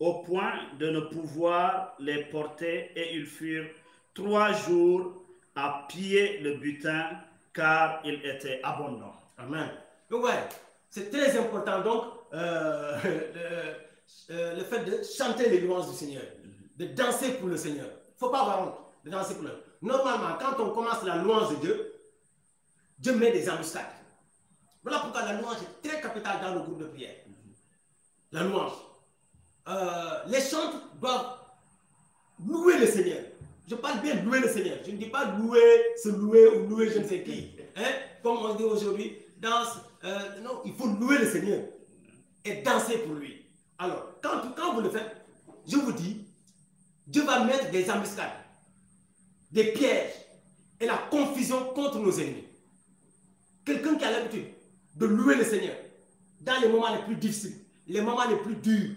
au point de ne pouvoir les porter, et ils furent 3 jours à piller le butin, car il était abondant. Amen. Donc ouais, c'est très important donc le fait de chanter les louanges du Seigneur, de danser pour le Seigneur. Il ne faut pas avoir honte de danser pour le Seigneur. Normalement, quand on commence la louange de Dieu, Dieu met des embuscades. Voilà pourquoi la louange est très capitale dans le groupe de prière. La louange. Les chants doivent louer le Seigneur. Je parle bien louer le Seigneur. Je ne dis pas se louer ou louer je ne sais qui. Comme on dit aujourd'hui, danse. Non, il faut louer le Seigneur et danser pour lui. Alors, quand vous le faites, je vous dis, Dieu va mettre des embuscades, des pièges et la confusion contre nos ennemis. Quelqu'un qui a l'habitude de louer le Seigneur dans les moments les plus difficiles, les moments les plus durs,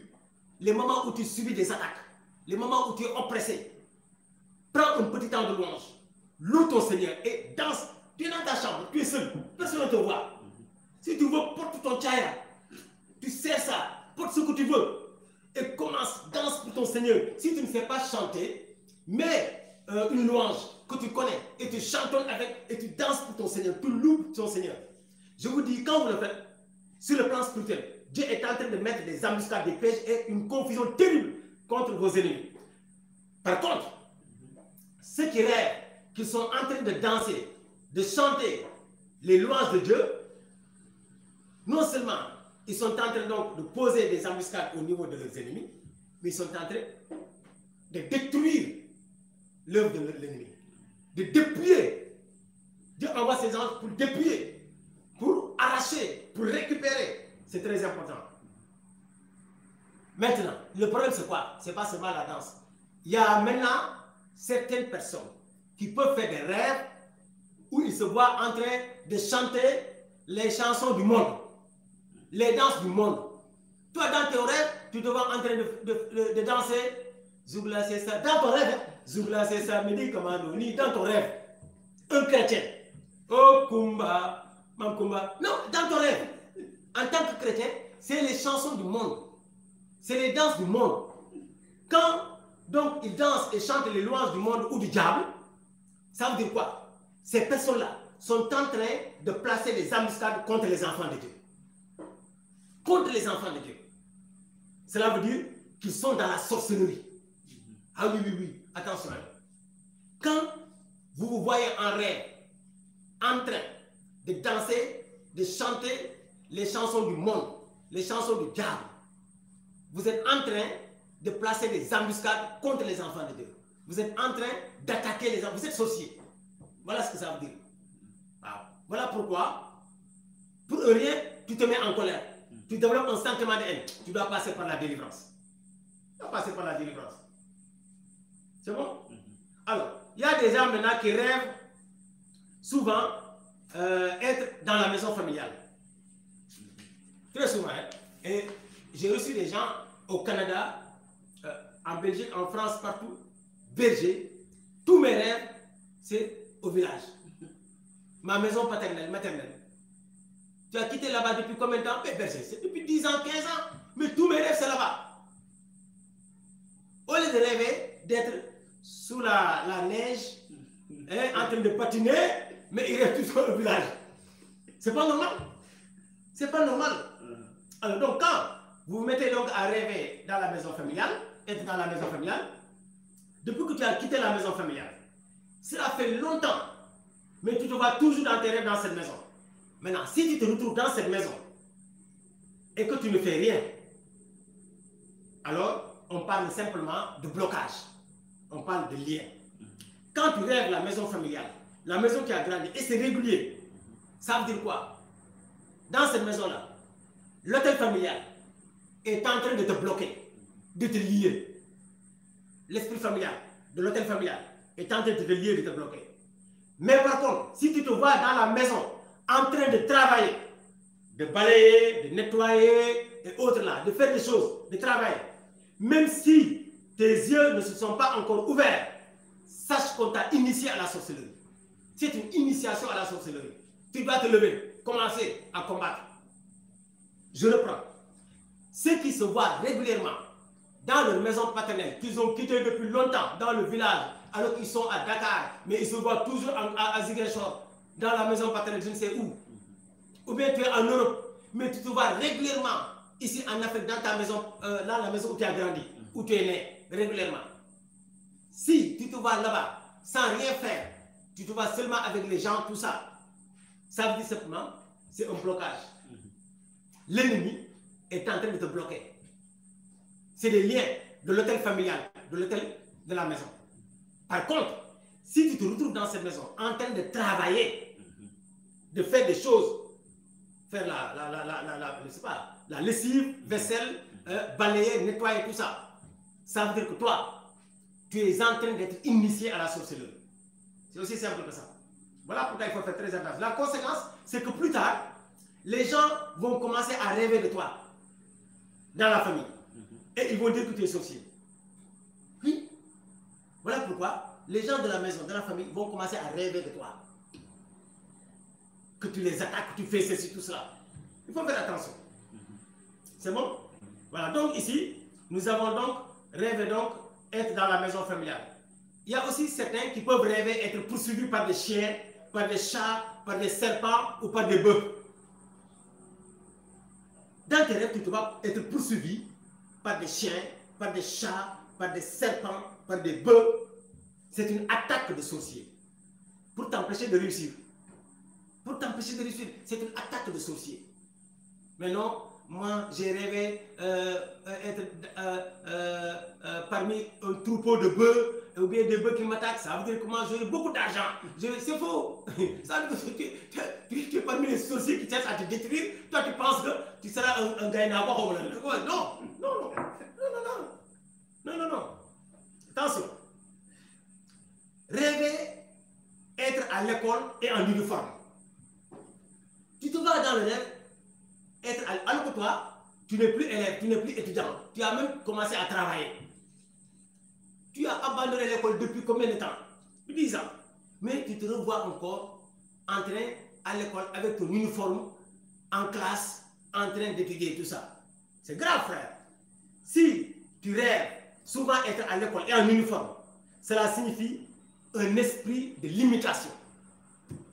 les moments où tu subis des attaques, les moments où tu es oppressé, prends un petit temps de louange, loue ton Seigneur et danse. Tu es dans ta chambre, tu es seul, personne ne te voit. Si tu veux, porte ton tchaya, tu sais ça, porte ce que tu veux et commence, danse pour ton Seigneur. Si tu ne sais pas chanter, mets une louange que tu connais et tu chantonnes avec et tu danses pour ton Seigneur, tu loues ton Seigneur. Je vous dis, quand vous le faites, sur le plan spirituel, Dieu est en train de mettre des embuscades, des pièges et une confusion terrible contre vos ennemis. Par contre, ceux qui rêvent, qui sont en train de danser, de chanter les louanges de Dieu, non seulement ils sont en train donc de poser des embuscades au niveau de leurs ennemis, mais ils sont en train de détruire l'œuvre de l'ennemi, de dépouiller. Dieu envoie ses anges pour dépouiller, pour arracher, pour récupérer. C'est très important. Maintenant, le problème c'est quoi? C'est pas seulement la danse. il y a maintenant certaines personnes qui peuvent faire des rêves où ils se voient en train de chanter les chansons du monde, les danses du monde. Toi, dans tes rêves, tu te vois en train de danser. Zougla, c'est ça. Dans ton rêve, Zougla, c'est ça. Me dit comment ni dans ton rêve. Un chrétien. Oh, Kumba, Mam Kumba. Non, dans ton rêve. En tant que chrétien, c'est les chansons du monde. C'est les danses du monde. Quand, donc, ils dansent et chantent les louanges du monde ou du diable, ça veut dire quoi? Ces personnes-là sont en train de placer des embuscades contre les enfants de Dieu. Contre les enfants de Dieu. Cela veut dire qu'ils sont dans la sorcellerie. Ah oui, oui, oui. Attention. Quand vous vous voyez en rêve, en train de danser, de chanter les chansons du monde, les chansons du diable, vous êtes en train de placer des embuscades contre les enfants de Dieu. Vous êtes en train d'attaquer les enfants. Vous êtes sorciers. Voilà ce que ça veut dire. Voilà pourquoi, pour rien, tu te mets en colère. Tu développes un sentiment de haine. Tu dois passer par la délivrance. Tu dois passer par la délivrance. C'est bon? Alors, il y a des gens maintenant qui rêvent souvent être dans la maison familiale. Très souvent. Hein? Et j'ai reçu des gens au Canada, en Belgique, en France, partout, berger. Tous mes rêves, c'est au village. Ma maison paternelle, maternelle. Tu as quitté là-bas depuis combien de temps? Berger, c'est depuis 10 ans, 15 ans. Mais tous mes rêves, c'est là-bas. Au lieu de rêver d'être sous la neige, hein, en train de patiner, mais il reste toujours au village. C'est pas normal. C'est pas normal. Alors donc quand vous vous mettez donc à rêver dans la maison familiale, être dans la maison familiale, depuis que tu as quitté la maison familiale, cela fait longtemps, mais tu te vois toujours dans tes rêves dans cette maison. Maintenant, si tu te retrouves dans cette maison et que tu ne fais rien, alors on parle simplement de blocage. On parle de lien. Quand tu rêves la maison familiale, la maison qui a grandi, et c'est régulier, ça veut dire quoi? Dans cette maison-là, l'hôtel familial est en train de te bloquer, de te lier. L'esprit familial de l'hôtel familial est en train de te lier, de te bloquer. Mais par contre, si tu te vois dans la maison en train de travailler, de balayer, de nettoyer et autres là, de faire des choses, de travailler, même si tes yeux ne se sont pas encore ouverts, sache qu'on t'a initié à la sorcellerie. C'est une initiation à la sorcellerie. Tu dois te lever, commencer à combattre. Je reprends. Ceux qui se voient régulièrement dans leur maison paternelle, qu'ils ont quitté depuis longtemps dans le village, alors qu'ils sont à Dakar, mais ils se voient toujours à Ziguinchor, dans la maison paternelle, je ne sais où. Ou bien tu es en Europe, mais tu te vois régulièrement ici en Afrique, dans ta maison, dans la maison où tu as grandi, où tu es né, régulièrement. Si tu te vois là-bas, sans rien faire, tu te vois seulement avec les gens, tout ça, ça veut dire simplement, c'est un blocage. L'ennemi est en train de te bloquer. C'est des liens de l'hôtel familial, de l'hôtel de la maison. Par contre, si tu te retrouves dans cette maison en train de travailler, de faire des choses, faire la lessive, vaisselle, balayer, nettoyer, tout ça, ça veut dire que toi, tu es en train d'être initié à la sorcellerie. C'est aussi simple que ça. Voilà pourquoi il faut faire très attention. La conséquence, c'est que plus tard, les gens vont commencer à rêver de toi dans la famille. Et ils vont dire que tu es sorcier. Oui. Voilà pourquoi les gens de la maison, de la famille, vont commencer à rêver de toi. Que tu les attaques, que tu fais ceci, tout cela. Il faut faire attention. C'est bon? Voilà. Donc ici, nous avons donc rêvé donc être dans la maison familiale. Il y a aussi certains qui peuvent rêver être poursuivis par des chiens, par des chats, par des serpents ou par des bœufs. Dans tes rêves, tu vas être poursuivi par des chiens, par des chats, par des serpents, par des bœufs. C'est une attaque de sorcier pour t'empêcher de réussir. Pour t'empêcher de réussir, c'est une attaque de sorcier. Mais non, moi j'ai rêvé être parmi un troupeau de bœufs ou bien des bœufs qui m'attaquent. Ça veut dire que moi j'aurai beaucoup d'argent. C'est faux. Ça veut dire que tu es parmi les sorciers qui cherchent à te détruire. Toi tu penses que tu seras un gaïna. Non, non, non. Non, non, non. Non, non, non. Attention. en uniforme. Tu te vois dans le rêve, alors que toi, tu n'es plus élève, tu n'es plus étudiant. Tu as même commencé à travailler. Tu as abandonné l'école depuis combien de temps? 10 ans. Mais tu te revois encore en train à l'école avec ton uniforme, en classe, en train d'étudier tout ça. C'est grave, frère. Si tu rêves souvent être à l'école et en uniforme, cela signifie un esprit de limitation.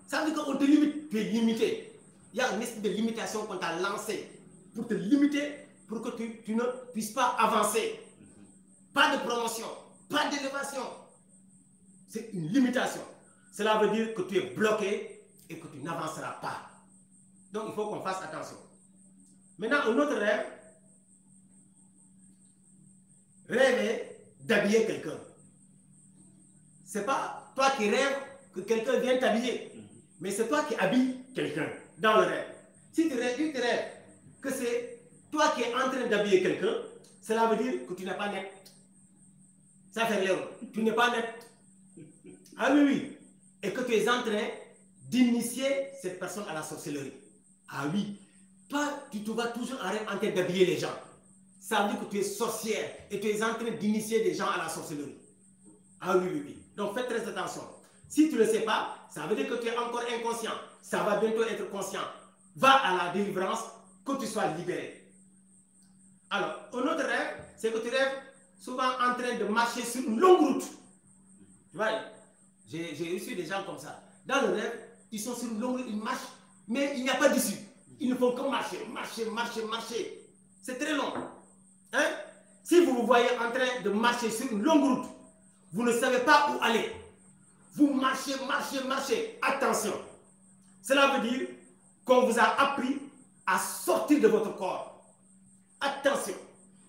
Ça veut dire qu'on te limite, tu es limité. Il y a un esprit de limitation qu'on t'a lancé pour te limiter, pour que tu ne puisses pas avancer. Pas de promotion, pas d'élévation. C'est une limitation. Cela veut dire que tu es bloqué et que tu n'avanceras pas. Donc il faut qu'on fasse attention. Maintenant, un autre rêve, rêver d'habiller quelqu'un. C'est pas toi qui rêves que quelqu'un vienne t'habiller, mais c'est toi qui habilles quelqu'un dans le rêve. Si tu rêves que c'est toi qui es en train d'habiller quelqu'un, cela veut dire que tu n'es pas net. Ça fait l'air. Tu n'es pas net. Ah oui, oui. Et que tu es en train d'initier cette personne à la sorcellerie. Ah oui. Toi, tu te vois toujours en rêve en train d'habiller les gens. Ça veut dire que tu es sorcière et tu es en train d'initier des gens à la sorcellerie. Ah oui, oui, oui. Donc faites très attention. Si tu ne le sais pas, ça veut dire que tu es encore inconscient. Ça va bientôt être conscient. Va à la délivrance, que tu sois libéré. Alors, un autre rêve, c'est que tu rêves souvent en train de marcher sur une longue route. Tu vois, j'ai reçu des gens comme ça. Dans le rêve, ils sont sur une longue route, ils marchent, mais il n'y a pas d'issue. Ils ne font que marcher, marcher, marcher, marcher. C'est très long. Hein? Si vous vous voyez en train de marcher sur une longue route, vous ne savez pas où aller. Vous marchez, marchez, marchez. Attention. Cela veut dire qu'on vous a appris à sortir de votre corps. Attention.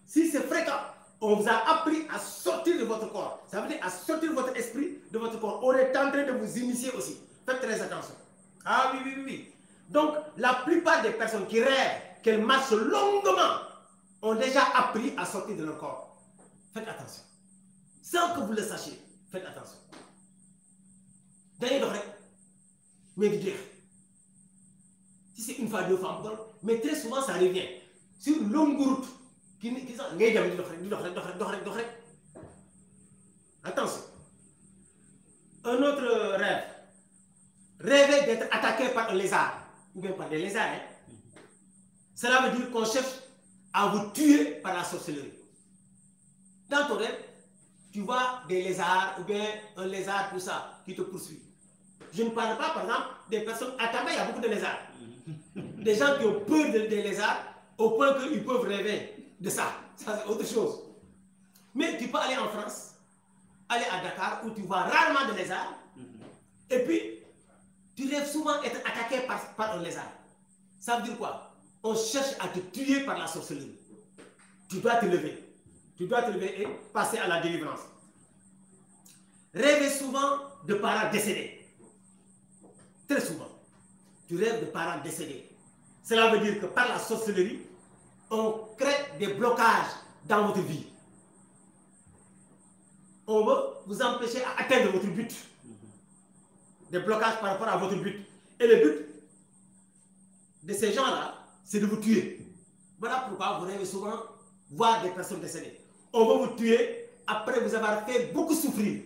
Si c'est fréquent, on vous a appris à sortir de votre corps. Ça veut dire à sortir de votre esprit, de votre corps. On est en train de vous initier aussi. Faites très attention. Ah oui, oui, oui, oui. Donc, la plupart des personnes qui rêvent qu'elles marchent longuement ont déjà appris à sortir de leur corps. Faites attention. Sans que vous le sachiez, faites attention. D'ailleurs, mais si c'est une fois, deux fois, mais très souvent ça revient. Sur une longue route, attention. Un autre rêve. Rêver d'être attaqué par un lézard, ou bien par des lézards. Hein? Cela veut dire qu'on cherche à vous tuer par la sorcellerie. Dans ton rêve, tu vois des lézards, ou bien un lézard, tout ça, qui te poursuit. Je ne parle pas, par exemple, des personnes. À Tamba, il y a beaucoup de lézards. Des gens qui ont peur des lézards, au point qu'ils peuvent rêver de ça. Ça, c'est autre chose. Mais tu peux aller en France, aller à Dakar, où tu vois rarement de lézards, et puis, tu rêves souvent être attaqué par un lézard. Ça veut dire quoi? On cherche à te tuer par la sorcellerie. Tu dois te lever. Tu dois te lever et passer à la délivrance. Rêver souvent de parents décédés. Très souvent. Tu rêves de parents décédés. Cela veut dire que par la sorcellerie, on crée des blocages dans votre vie. On veut vous empêcher à atteindre votre but. Des blocages par rapport à votre but. Et le but de ces gens-là, c'est de vous tuer. Voilà pourquoi vous rêvez souvent voir des personnes décédées. On va vous tuer après vous avoir fait beaucoup souffrir.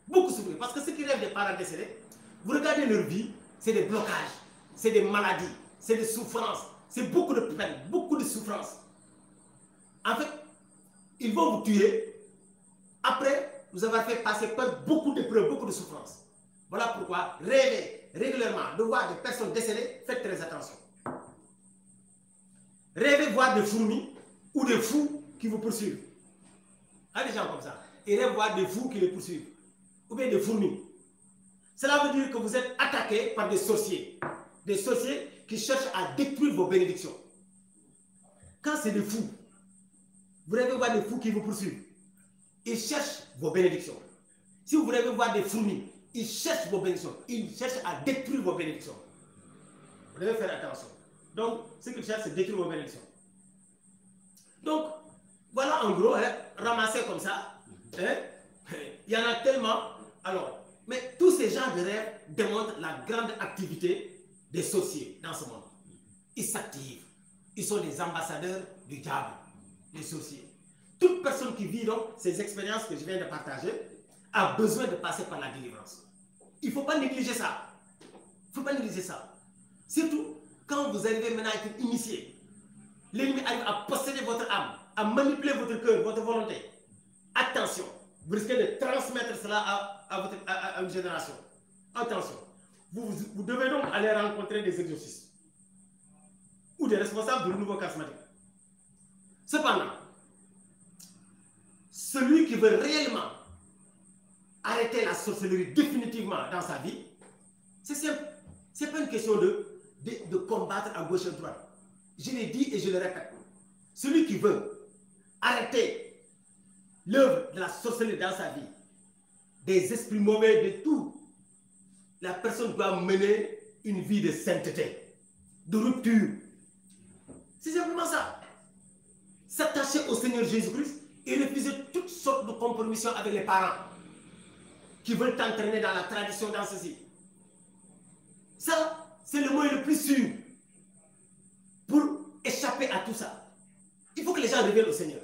Beaucoup souffrir. Parce que ceux qui rêvent des parents décédés, vous regardez leur vie, c'est des blocages, c'est des maladies, c'est des souffrances, c'est beaucoup de peine, beaucoup de souffrances. En fait, ils vont vous tuer après vous avoir fait passer par beaucoup d'épreuves, beaucoup de souffrances. Voilà pourquoi rêver régulièrement de voir des personnes décédées, faites très attention. Rêvez voir des fourmis ou des fous qui vous poursuivent. Il y a des gens comme ça. Ils rêvent voir des fous qui les poursuivent. Ou bien des fourmis. Cela veut dire que vous êtes attaqué par des sorciers. Des sorciers qui cherchent à détruire vos bénédictions. Quand c'est des fous, vous rêvez voir des fous qui vous poursuivent. Ils cherchent vos bénédictions. Si vous rêvez voir des fourmis, ils cherchent vos bénédictions. Ils cherchent à détruire vos bénédictions. Vous devez faire attention. Donc, ce qu'ils cherchent, c'est détruire vos bénédictions. Donc, voilà en gros, hein, ramasser comme ça. Hein, il y en a tellement. Alors, Mais tous ces genres de rêves démontrent la grande activité des sorciers dans ce monde. Ils s'activent. Ils sont les ambassadeurs du diable, les sorciers. Toute personne qui vit donc ces expériences que je viens de partager a besoin de passer par la délivrance. Il ne faut pas négliger ça. Il ne faut pas négliger ça. Surtout quand vous arrivez maintenant à être initié. L'ennemi arrive à posséder votre âme, à manipuler votre cœur, votre volonté. Attention, vous risquez de transmettre cela à une génération. Attention, vous devez donc aller rencontrer des exorcistes ou des responsables de renouveau charismatique. Cependant, celui qui veut réellement arrêter la sorcellerie définitivement dans sa vie, c'est simple. Ce n'est pas une question de combattre à gauche et à droite. Je l'ai dit et je le répète. Celui qui veut arrêter l'œuvre de la sorcellerie dans sa vie, des esprits mauvais, de tout, la personne doit mener une vie de sainteté, de rupture. C'est simplement ça. S'attacher au Seigneur Jésus-Christ et refuser toutes sortes de compromissions avec les parents qui veulent t'entraîner dans la tradition, dans ceci. Ça, c'est le moyen le plus sûr pour échapper à tout ça. Il faut que les gens reviennent au Seigneur.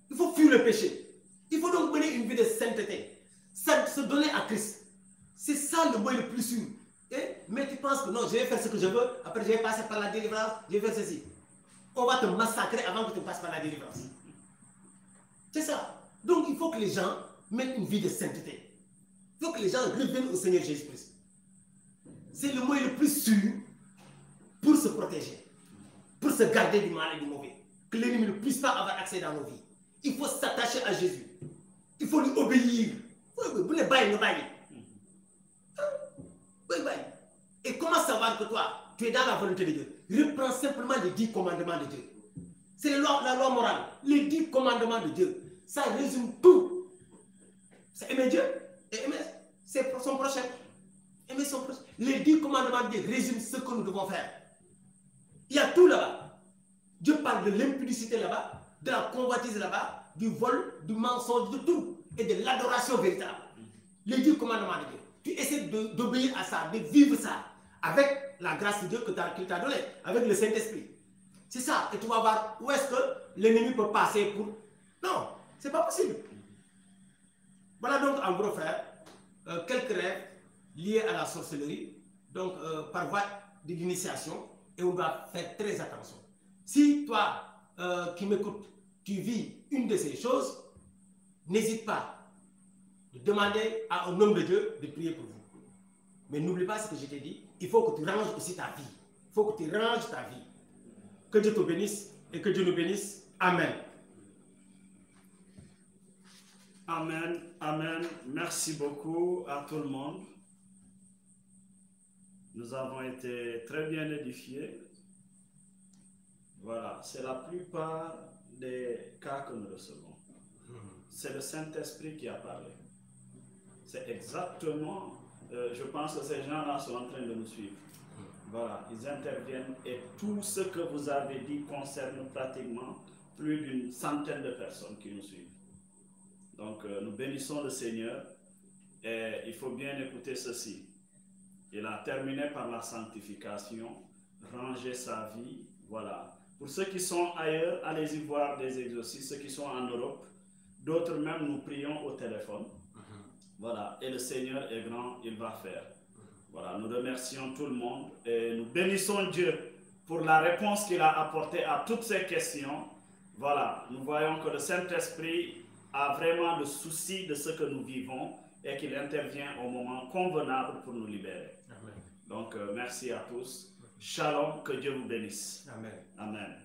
Il faut fuir le péché. Il faut donc mener une vie de sainteté. Se donner à Christ. C'est ça le moyen le plus sûr. Mais tu penses que non, je vais faire ce que je veux, après je vais passer par la délivrance, je vais faire ceci. On va te massacrer avant que tu passes par la délivrance. C'est ça. Donc il faut que les gens mènent une vie de sainteté. Il faut que les gens reviennent au Seigneur Jésus-Christ. C'est le moyen le plus sûr pour se protéger, pour se garder du mal et du mauvais. Que l'ennemi ne puisse pas avoir accès dans nos vies. Il faut s'attacher à Jésus. Il faut lui obéir. Vous ne baillez, Et comment savoir que toi, tu es dans la volonté de Dieu? Reprends simplement les 10 commandements de Dieu. C'est la loi morale. Les 10 commandements de Dieu. Ça résume tout. C'est aimer Dieu et aimer son prochain. Aimer son prochain. Les 10 commandements de Dieu résument ce que nous devons faire. Il y a tout là-bas. Dieu parle de l'impudicité là-bas, de la convoitise là-bas, du vol, du mensonge, de tout. Et de l'adoration véritable. Les 10 commandements de Dieu. Tu essaies d'obéir à ça, de vivre ça, avec la grâce de Dieu qu'il t'a donnée, avec le Saint-Esprit. C'est ça. Et tu vas voir où est-ce que l'ennemi peut passer pour... Non, c'est pas possible. Voilà donc, en gros, frère, quelques rêves liés à la sorcellerie, donc par voie de l'initiation, et on doit faire très attention. Si toi, qui m'écoutes, tu vis une de ces choses, n'hésite pas de demander à un homme de Dieu de prier pour vous. Mais n'oublie pas ce que je t'ai dit, il faut que tu ranges aussi ta vie. Il faut que tu ranges ta vie. Que Dieu te bénisse et que Dieu nous bénisse. Amen. Amen, amen. Merci beaucoup à tout le monde. Nous avons été très bien édifiés. Voilà, c'est la plupart des cas que nous recevons. C'est le Saint-Esprit qui a parlé. C'est exactement, je pense que ces gens-là sont en train de nous suivre. Voilà, ils interviennent et tout ce que vous avez dit concerne pratiquement plus d'une centaine de personnes qui nous suivent. Donc, nous bénissons le Seigneur et il faut bien écouter ceci. Il a terminé par la sanctification, ranger sa vie, voilà. Pour ceux qui sont ailleurs, allez-y voir des exorcistes, ceux qui sont en Europe, d'autres même nous prions au téléphone. Voilà, et le Seigneur est grand, il va faire. Voilà, nous remercions tout le monde et nous bénissons Dieu pour la réponse qu'il a apportée à toutes ces questions. Voilà, nous voyons que le Saint-Esprit a vraiment le souci de ce que nous vivons et qu'il intervient au moment convenable pour nous libérer. Amen. Donc, merci à tous. Shalom, que Dieu vous bénisse. Amen. Amen.